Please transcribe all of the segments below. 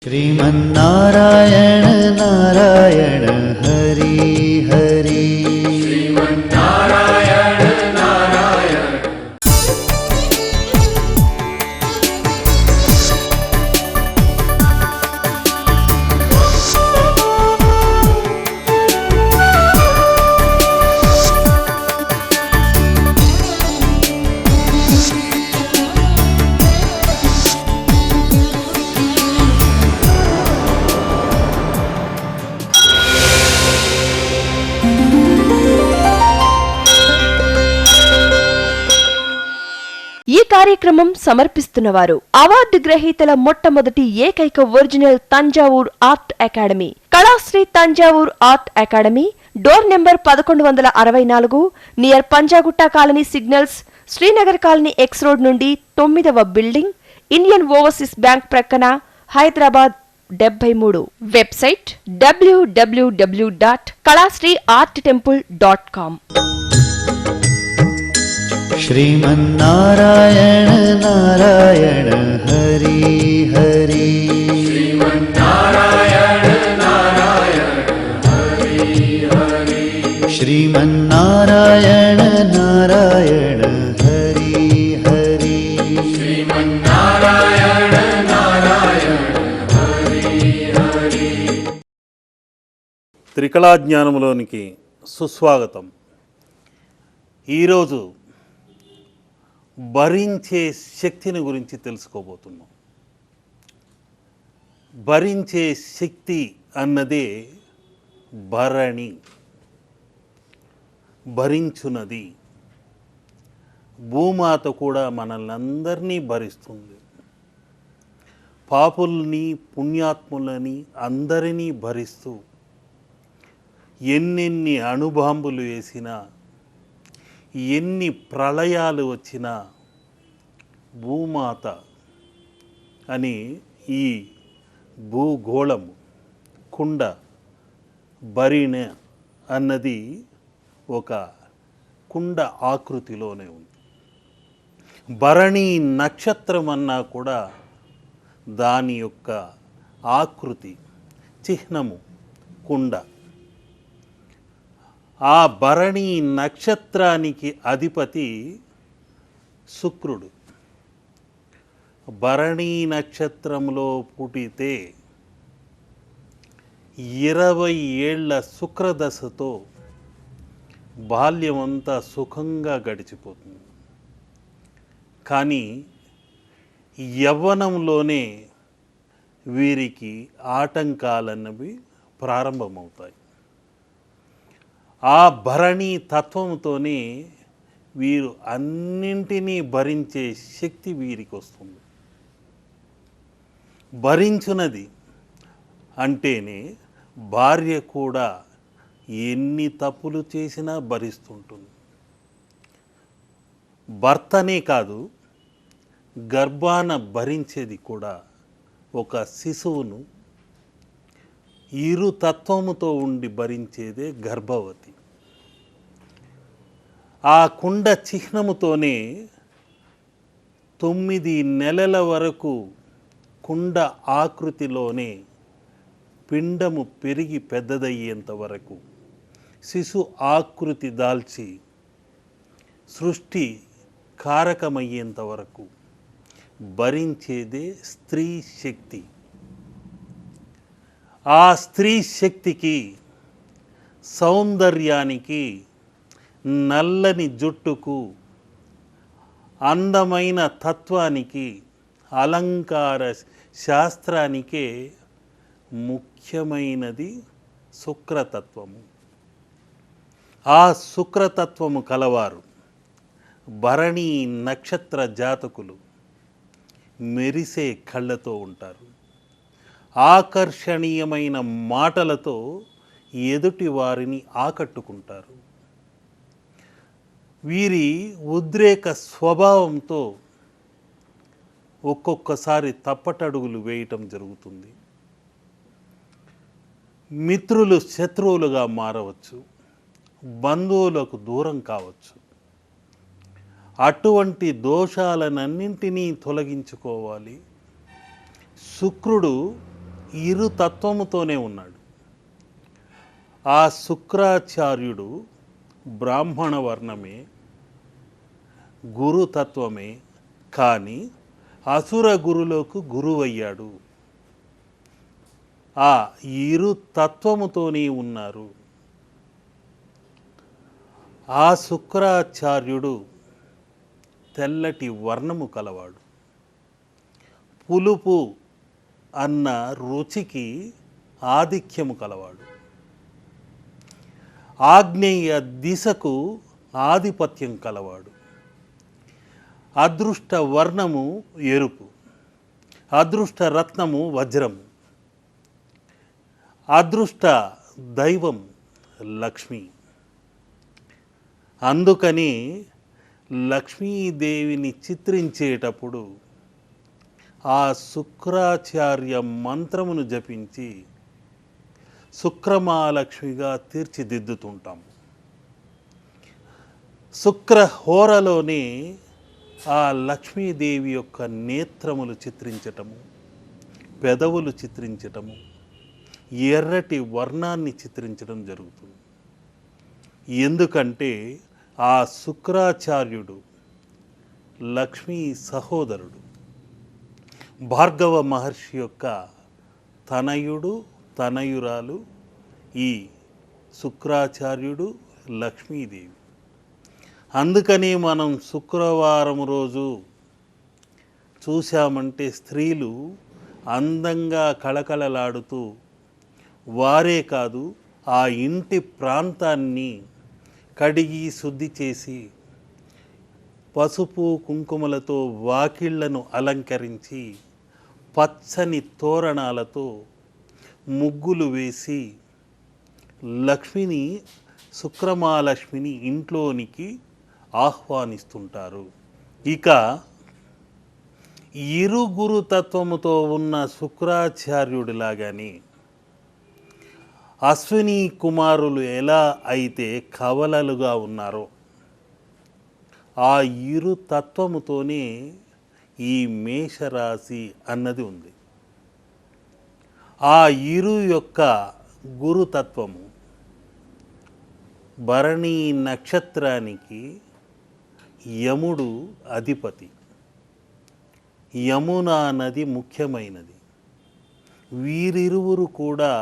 श्रीमन्नारायण नारायण हरि हरि श्रीमन्नारायण नारायण। ఈ కార్యక్రమం సమర్పిస్తున్నవారు అవార్డు గ్రహీతల మొట్టమొదటి ఏకైక original Thanjavur art academy, Kalasri Thanjavur art academy, door number 1164, near Panjagutta colony signals, Srinagar colony X road నుండి 9వ బిల్డింగ్, ఇండియన్ ఓవర్సీస్ బ్యాంక్ ప్రక్కన, హైదరాబాద్ 73. Website www.kalasriarttemple.com. श्रीमन्नारायण नारायण हरि हरि श्रीमन्नारायण नारायण हरि हरि। श्रीमन्नारायण नारायण हरि हरि श्रीमन्नारायण नारायण हरि हरि। త్రికళాజ్ఞానములోనికి సుస్వాగతం. ఈరోజు భరించే శక్తిని గురించి తెలుసుకోబోతున్నాం. భరించే శక్తి అన్నదే భరణి, భరించున్నది. భూమాత కూడా మనల్ని అందరినీ భరిస్తుంది. పాపుల్ని పుణ్యాత్ములని అందరినీ భరిస్తూ ఎన్నెన్ని అణుబాంబులు వేసినా, ఎన్ని ప్రళయాలు వచ్చినా భూమాత అని ఈ భూగోళము కుండ భరిణ అన్నది ఒక కుండ ఆకృతిలోనే ఉంది. భరణి నక్షత్రం అన్నా కూడా దాని యొక్క ఆకృతి చిహ్నము కుండ. ఆ భరణి నక్షత్రానికి అధిపతి శుక్రుడు. భరణి నక్షత్రంలో పుట్టితే 20 ఏళ్ల శుక్రదశతో బాల్యమంతా సుఖంగా గడిచిపోతుంది. కానీ యవ్వనంలోనే వీరికి ఆటంకాలన్నవి ప్రారంభమవుతాయి. ఆ భరణి తత్వంతోనే వీరు అన్నింటినీ భరించే శక్తి వీరికి వస్తుంది. భరించున్నది అంటేనే భార్య కూడా ఎన్ని తప్పులు చేసినా భరిస్తుంటుంది. భర్తనే కాదు, గర్భాన భరించేది కూడా ఒక శిశువును. ఇరు తత్వముతో ఉండి భరించేదే గర్భవతి. ఆ కుండ చిహ్నముతోనే 9 నెలల వరకు కుండ ఆకృతిలోనే పిండము పెరిగి పెద్దదయ్యేంత వరకు, శిశు ఆకృతి దాల్చి సృష్టి కారకమయ్యేంత వరకు భరించేదే స్త్రీ శక్తి. ఆ స్త్రీ శక్తికి, సౌందర్యానికి, నల్లని జుట్టుకు, అందమైన తత్వానికి, అలంకార శాస్త్రానికే ముఖ్యమైనది శుక్రతత్వము. ఆ శుక్రతత్వము కలవారు భరణి నక్షత్ర జాతకులు మెరిసే కళ్ళతో ఉంటారు. ఆకర్షణీయమైన మాటలతో ఎదుటి వారిని ఆకట్టుకుంటారు. వీరి ఉద్రేక స్వభావంతో ఒక్కొక్కసారి తప్పటడుగులు వేయటం జరుగుతుంది. మిత్రులు శత్రువులుగా మారవచ్చు, బంధువులకు దూరం కావచ్చు. అటువంటి దోషాలనన్నింటినీ తొలగించుకోవాలి. శుక్రుడు ఇరు తత్వముతోనే ఉన్నాడు. ఆ శుక్రాచార్యుడు బ్రాహ్మణ వర్ణమే, గురుతత్వమే, కానీ అసుర గురులకు గురువయ్యాడు. ఆ ఇరు తత్వముతోనే ఉన్నారు. ఆ శుక్రాచార్యుడు తెల్లటి వర్ణము కలవాడు. పులుపు అన్న రుచికి ఆధిక్యము కలవాడు. ఆగ్నేయ దిశకు ఆధిపత్యం కలవాడు. అదృష్ట వర్ణము ఎరుపు, అదృష్ట రత్నము వజ్రము, అదృష్ట దైవం లక్ష్మి. అందుకని లక్ష్మీదేవిని చిత్రించేటప్పుడు ఆ శుక్రాచార్య మంత్రమును జపించి శుక్రమహాలక్ష్మిగా తీర్చిదిద్దుతుంటాం. శుక్రహోరలోనే ఆ లక్ష్మీదేవి యొక్క నేత్రములు చిత్రించటము, పెదవులు చిత్రించటము, ఎర్రటి వర్ణాన్ని చిత్రించడం జరుగుతుంది. ఎందుకంటే ఆ శుక్రాచార్యుడు లక్ష్మీ సహోదరుడు, భార్గవ మహర్షి యొక్క తనయుడు, తనయురాలు ఈ శుక్రాచార్యుడు, లక్ష్మీదేవి. అందుకని మనం శుక్రవారం రోజు చూశామంటే స్త్రీలు అందంగా కళకళలాడుతూ, వారే కాదు ఆ ఇంటి ప్రాంతాన్ని కడిగి శుద్ధి చేసి పసుపు కుంకుమలతో వాకిళ్లను అలంకరించి పచ్చని తోరణాలతో ముగ్గులు వేసి లక్ష్మిని, శుక్రమహాలక్ష్మిని ఇంట్లోనికి ఆహ్వానిస్తుంటారు. ఇక ఇరుగురు తత్వముతో ఉన్న శుక్రాచార్యుడిలాగానే అశ్విని కుమారులు ఎలా అయితే కవలలుగా ఉన్నారో ఆ ఇరు తత్వముతోనే ఈ మేషరాశి అన్నది ఉంది. ఆ ఇరు యొక్క గురుతత్వము భరణి నక్షత్రానికి యముడు అధిపతి. యమునా నది ముఖ్యమైనది. వీరిరువురు కూడా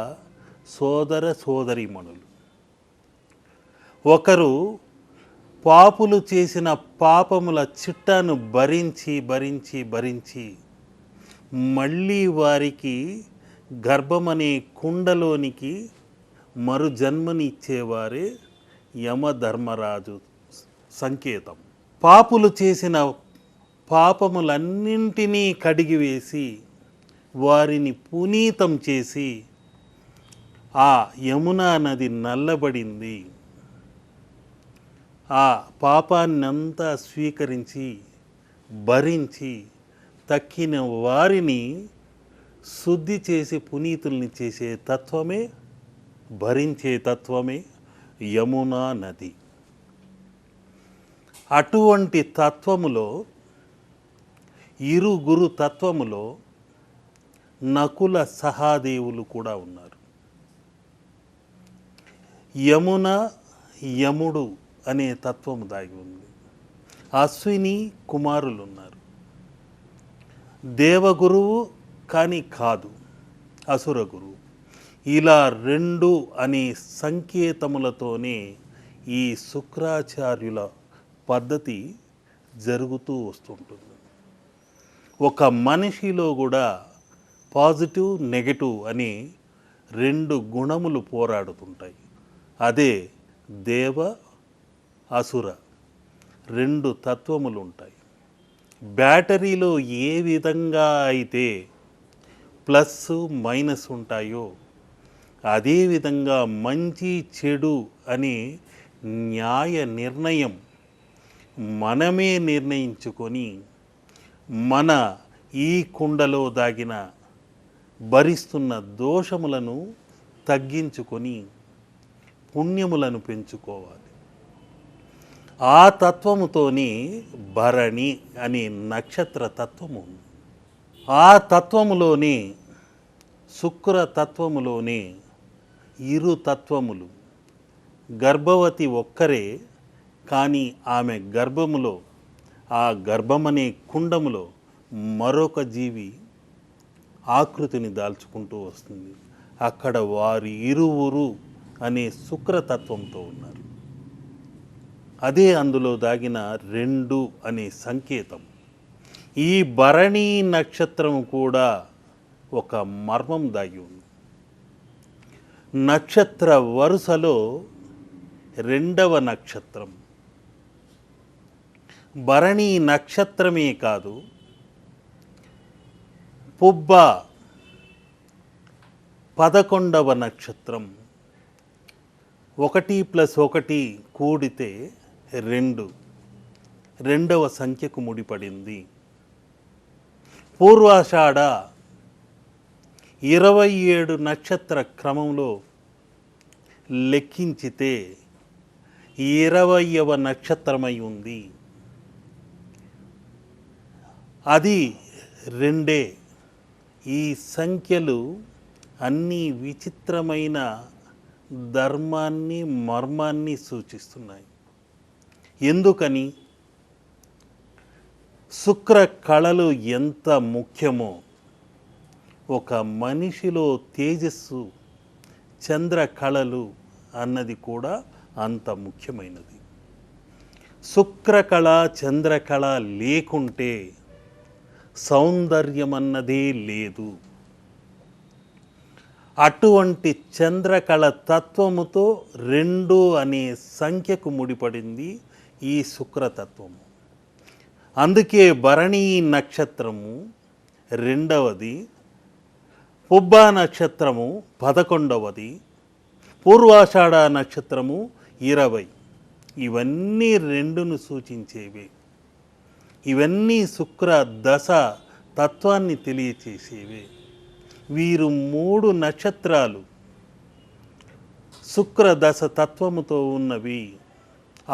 సోదర సోదరీమణులు. ఒకరు పాపులు చేసిన పాపముల చిట్టాను భరించి భరించి భరించి మళ్ళీ వారికి గర్భమనే కుండలోనికి మరు జన్మని ఇచ్చేవారే యమధర్మరాజు సంకేతం. పాపులు చేసిన పాపములన్నింటినీ కడిగివేసి వారిని పునీతం చేసి ఆ యమునా నది నల్లబడింది. ఆ పాపాన్నంతా స్వీకరించి భరించి తక్కిన వారిని శుద్ధి చేసి పునీతుల్ని చేసే తత్వమే, భరించే తత్వమే యమునా నది. అటువంటి తత్వములో, ఇరుగురు తత్వములో నకుల సహాదేవులు కూడా ఉన్నారు. యమున, యముడు అనే తత్వము దాగి ఉంది. అశ్విని కుమారులు ఉన్నారు. దేవగురువు కానీ కాదు, అసుర గురువు. ఇలా రెండు అనే సంకేతములతోనే ఈ శుక్రాచార్యుల పద్ధతి జరుగుతూ వస్తుంటుంది. ఒక మనిషిలో కూడా పాజిటివ్, నెగటివ్ అనే రెండు గుణములు పోరాడుతుంటాయి. అదే దేవ, అసుర రెండు తత్వములు ఉంటాయి. బ్యాటరీలో ఏ విధంగా అయితే ప్లస్ మైనస్ ఉంటాయో అదేవిధంగా మంచి చెడు అనే న్యాయ నిర్ణయం మనమే నిర్ణయించుకొని మన ఈ కుండలో దాగిన భరిస్తున్న దోషములను తగ్గించుకొని పుణ్యములను పెంచుకోవాలి. ఆ తత్వముతోని భరణి అనే నక్షత్ర తత్వము ఉంది. ఆ తత్వములోని శుక్రతత్వములోనే ఇరు తత్వములు. గర్భవతి ఒక్కరే, కానీ ఆమె గర్భములో, ఆ గర్భమనే కుండములో మరొక జీవి ఆకృతిని దాల్చుకుంటూ వస్తుంది. అక్కడ వారి ఇరువురు అనే శుక్రతత్వంతో ఉన్నారు. అదే అందులో దాగిన 2 అనే సంకేతం. ఈ భరణి నక్షత్రం కూడా ఒక మర్మం దాగి ఉంది. నక్షత్ర వరుసలో 2వ నక్షత్రం. భరణి నక్షత్రమే కాదు, పుబ్బ 11వ నక్షత్రం. 1 + 1 కూడితే 2, 2వ సంఖ్యకు ముడిపడింది. పూర్వాషాఢ 27 నక్షత్ర క్రమంలో లెక్కించితే 20వ నక్షత్రమై ఉంది. అది 2. ఈ సంఖ్యలు అన్నీ విచిత్రమైన ధర్మాన్ని, మర్మాన్ని సూచిస్తున్నాయి. ఎందుకని? శుక్ర కళలు ఎంత ముఖ్యమో ఒక మనిషిలో తేజస్సు, చంద్ర కళలు అన్నది కూడా అంత ముఖ్యమైనది. శుక్రకళ, చంద్రకళ లేకుంటే సౌందర్యం అన్నదే లేదు. అటువంటి చంద్రకళ తత్వముతో 2 అనే సంఖ్యకు ముడిపడింది ఈ శుక్రతత్వము. అందుకే భరణి నక్షత్రము 2వది, పుబ్బా నక్షత్రము 11వది, పూర్వాషాఢ నక్షత్రము 20. ఇవన్నీ 2ను సూచించేవే. ఇవన్నీ శుక్ర దశ తత్వాన్ని తెలియచేసేవే. వీరు 3 నక్షత్రాలు శుక్ర దశ తత్వముతో ఉన్నవి.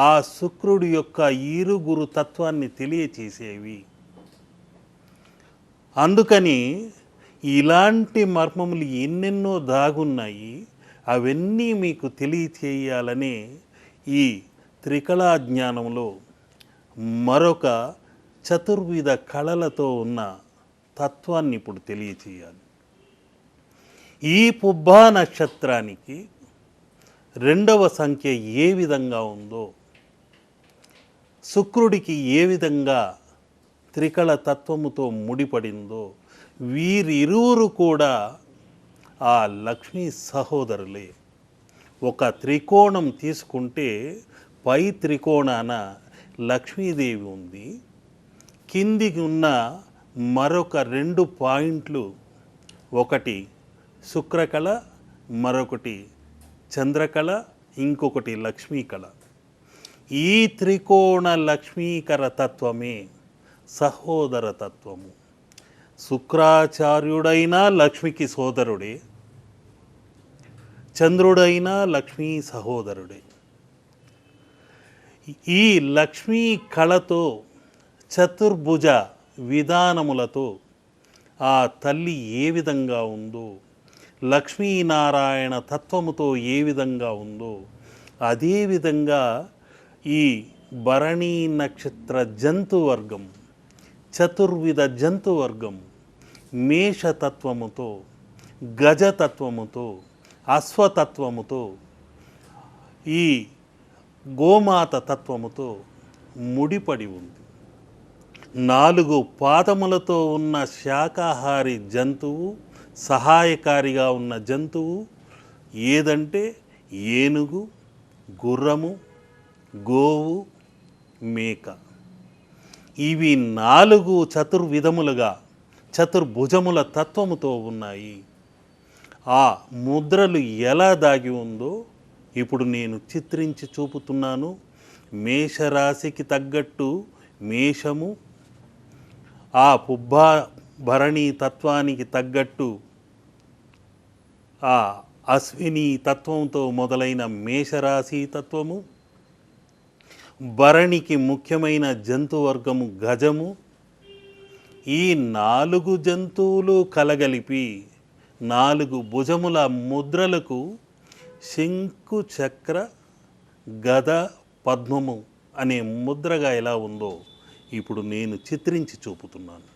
ఆ శుక్రుడి యొక్క ఇరుగురు తత్వాన్ని తెలియచేసేవి. అందుకని ఇలాంటి మర్మములు ఎన్నెన్నో దాగున్నాయి. అవన్నీ మీకు తెలియచేయాలనే ఈ త్రికళా జ్ఞానంలో మరొక చతుర్విధ కళలతో ఉన్న తత్వాన్ని ఇప్పుడు తెలియచేయాలి. ఈ పుబ్బా నక్షత్రానికి 2వ సంఖ్య ఏ విధంగా ఉందో, శుక్రుడికి ఏ విధంగా త్రికళ తత్వముతో ముడిపడిందో, వీరిరువురు కూడా ఆ లక్ష్మీ సహోదరులే. ఒక త్రికోణం తీసుకుంటే పై త్రికోణాన లక్ష్మీదేవి ఉంది, కిందికి ఉన్న మరొక 2 పాయింట్లు, ఒకటి శుక్రకళ, మరొకటి చంద్రకళ, ఇంకొకటి లక్ష్మీకళ. ఈ త్రికోణ లక్ష్మీకర తత్వమే సహోదర తత్వము. శుక్రాచార్యుడైనా లక్ష్మికి సోదరుడే, చంద్రుడైనా లక్ష్మీ సహోదరుడే. ఈ లక్ష్మీ కళతో, చతుర్భుజ విధానములతో ఆ తల్లి ఏ విధంగా ఉందో, లక్ష్మీనారాయణ తత్వముతో ఏ విధంగా ఉందో, అదేవిధంగా ఈ భరణీ నక్షత్ర జంతువర్గం, చతుర్విధ జంతువర్గం మేషతత్వముతో, గజతత్వముతో, అశ్వతత్వముతో, ఈ గోమాత తత్వముతో ముడిపడి ఉంది. 4 పాదములతో ఉన్న శాకాహారి జంతువు, సహాయకారిగా ఉన్న జంతువు ఏదంటే ఏనుగు, గుర్రము, గోవు, మేక. ఇవి 4 చతుర్విధములుగా, చతుర్భుజముల తత్వముతో ఉన్నాయి. ఆ ముద్రలు ఎలా దాగి ఉందో ఇప్పుడు నేను చిత్రించి చూపుతున్నాను. మేషరాశికి తగ్గట్టు మేషము, ఆ పుబ్బా భరణి తత్వానికి తగ్గట్టు ఆ అశ్విని తత్వంతో మొదలైన మేషరాశి తత్వము, భరణికి ముఖ్యమైన జంతువర్గము గజము. ఈ 4 జంతువులు కలగలిపి 4 భుజముల ముద్రలకు శంకు చక్ర గద పద్మము అనే ముద్రగా ఎలా ఉందో ఇప్పుడు నేను చిత్రించి చూపుతున్నాను.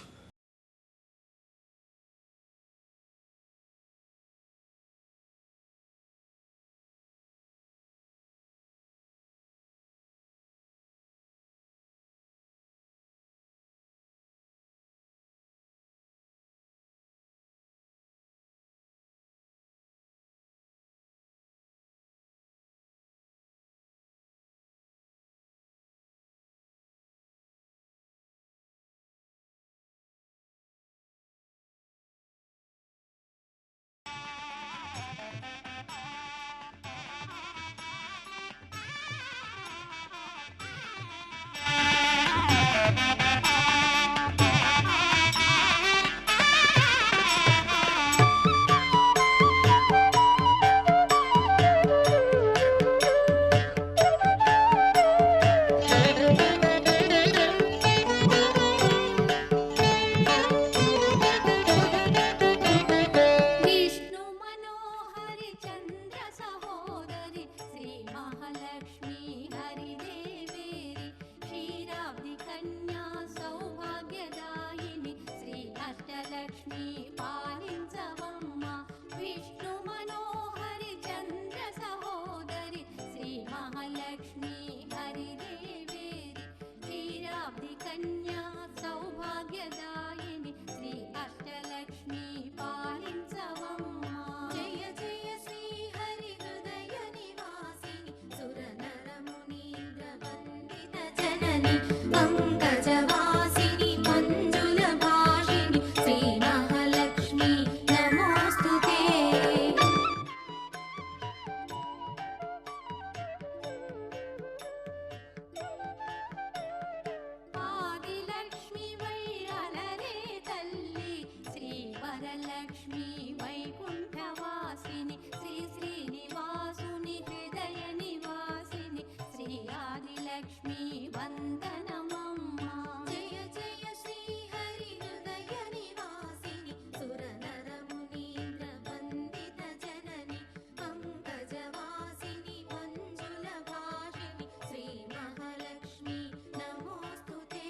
పంకజవాసిని మంజుల భాషిని శ్రీ మహాలక్ష్మి నమోస్తుతే. ఆదిలక్ష్మి వై అలరే తల్లి శ్రీ వరలక్ష్మి వైకుంఠవాసిని శ్రీ శ్రీనివాసుని హృదయ నివాసిని శ్రీ ఆదిలక్ష్మి వందనమమ్మ. జయ జయ శ్రీ హరి హృదయ నివాసిని సురనరమునీంద్ర వందిత జనని పంకజవాసిని మంజుల భాషిని శ్రీ మహాలక్ష్మి నమోస్తుతే.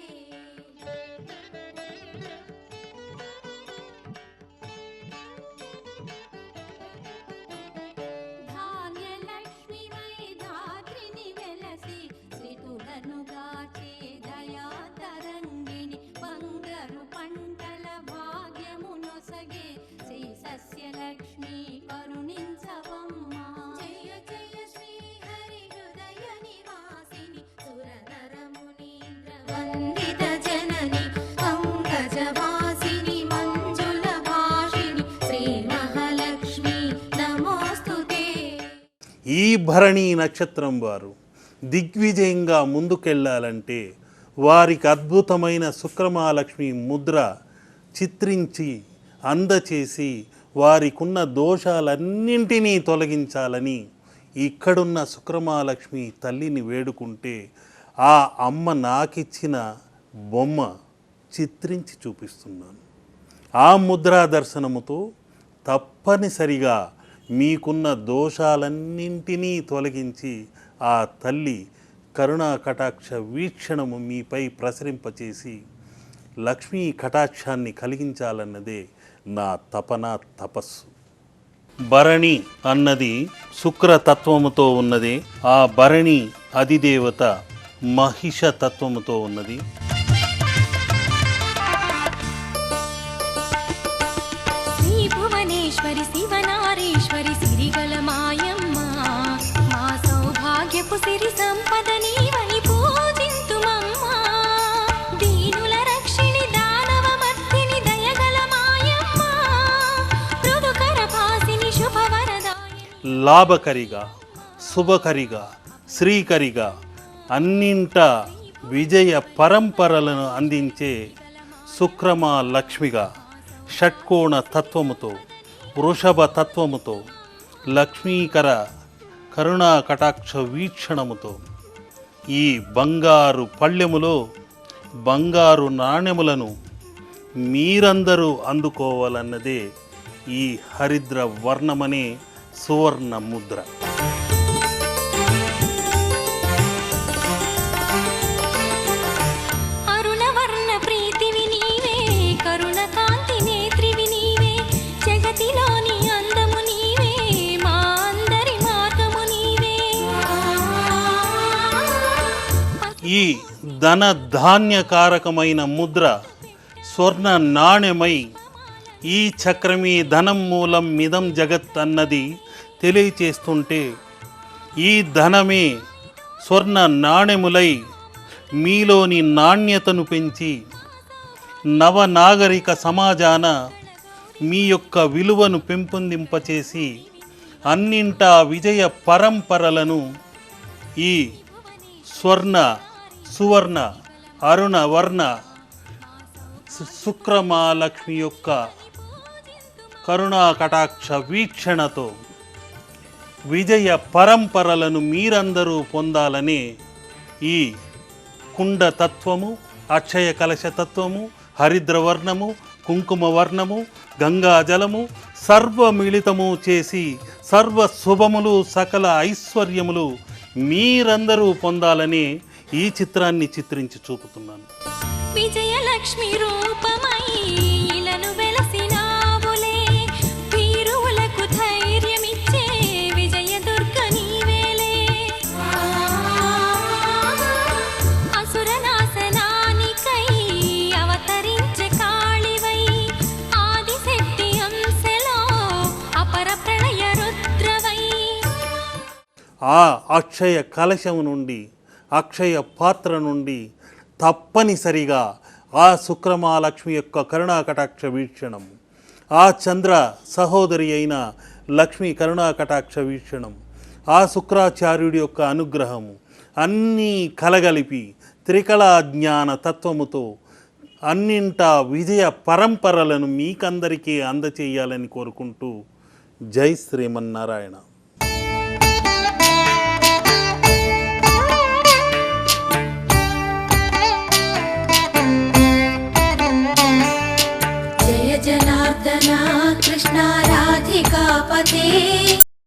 ధాన్యలక్ష్మి వై ధాత్రిని వెలసి శ్రీతులను గాచే దయా తరంగిణి బంగారు పంటల భాగ్యము నొసగే శ్రీ సస్యలక్ష్మి కరుణించవమ్మ. జయ జయ శ్రీ హరి హృదయ నివాసిని సురనరమునీంద్ర వందిత జనని పంకజవాసిని మంజుల భాషిని శ్రీ మహాలక్ష్మి నమోస్తుతే. ఈ భరణి నక్షత్రం వారు దిగ్విజయంగా ముందుకెళ్ళాలంటే వారికి అద్భుతమైన శుక్రమహాలక్ష్మి ముద్ర చిత్రించి అందచేసి వారికున్న దోషాలన్నింటినీ తొలగించాలని ఇక్కడున్న శుక్రమహాలక్ష్మి తల్లిని వేడుకుంటే ఆ అమ్మ నాకిచ్చిన బొమ్మ చిత్రించి చూపిస్తున్నాను. ఆ ముద్రా దర్శనముతో తప్పనిసరిగా మీకున్న దోషాలన్నింటినీ తొలగించి ఆ తల్లి కరుణా కటాక్ష వీక్షణము మీపై ప్రసరింపచేసి లక్ష్మీ కటాక్షాన్ని కలిగించాలన్నదే నా తపన తపస్సు. భరణి అన్నది శుక్రతత్వముతో ఉన్నది. ఆ భరణి అధిదేవత మహిష తత్వముతో ఉన్నది. శ్రీ భువనేశ్వరి శివనారీశ్వరి సిరిగల మాయమ్మ మా సౌభాగ్యపు సిరి సంపద నీవని పూజింతుమమ్మా. దీనుల రక్షిణి దానవమర్దిని దయగల మాయమ్మ మృదుకర భాసిని శుభవరదాయి. లాభకరిగా, శుభకరిగా, శ్రీకరిగా అన్నింట విజయ పరంపరలను అందించే శుక్రమా లక్ష్మిగా షట్కోణ తత్వముతో, వృషభ తత్వముతో, లక్ష్మీకర కరుణా కటాక్ష వీక్షణముతో ఈ బంగారు పళ్ళెములో బంగారు నాణెములను మీరందరూ అందుకోవాలన్నదే ఈ హరిద్ర వర్ణమనే సువర్ణ ముద్ర. అరుణవర్ణ ప్రీతివి నీవే, కరుణ కాంతి నేత్రివి నీవే, జగతిలోని అందము నీవే, మా అందరి మార్గము నీవే. ఈ ధన ధాన్యకారకమైన ముద్ర స్వర్ణ నాణ్యమై ఈ చక్రమీ ధనం మూలం మిదం జగత్ అన్నది తెలియచేస్తుంటే, ఈ ధనమే స్వర్ణ నాణ్యములై మీలోని నాణ్యతను పెంచి నవనాగరిక సమాజాన మీ యొక్క విలువను పెంపొందింపచేసి అన్నింటా విజయ పరంపరలను ఈ స్వర్ణ సువర్ణ అరుణ వర్ణ శుక్రమహాలక్ష్మి యొక్క కరుణా కటాక్ష వీక్షణతో విజయ పరంపరలను మీరందరూ పొందాలని ఈ కుండ తత్వము, అక్షయ కలశ తత్వము, హరిద్రవర్ణము, కుంకుమ వర్ణము, గంగాజలము సర్వమిళితము చేసి సర్వ శుభములు సకల ఐశ్వర్యములు మీరందరూ పొందాలని ఈ చిత్రాన్ని చిత్రించి చూపుతున్నాను. విజయలక్ష్మి రూపమై ఇలను వెలసినావులే, వీరువులకు ధైర్యమిచ్చే విజయదుర్గ నీవేలే. అసురనాశనానికై అవతరించే కాళివై, ఆదిశక్తి అంశలో అపర ప్రళయ రుద్రవై. ఆ అక్షయ కలశము నుండి, అక్షయ పాత్ర నుండి తప్పనిసరిగా ఆ శుక్రమహాలక్ష్మి యొక్క కరుణాకటాక్ష వీక్షణం, ఆ చంద్ర సహోదరి అయిన లక్ష్మీ కరుణాకటాక్ష వీక్షణం, ఆ శుక్రాచార్యుడి యొక్క అనుగ్రహము అన్నీ కలగలిపి త్రికళా జ్ఞాన తత్వముతో అన్నింటా విజయ పరంపరలను మీకందరికీ అందచేయాలని కోరుకుంటూ జై శ్రీమన్నారాయణ. जय जनार्दना कृष्णा राधिकापते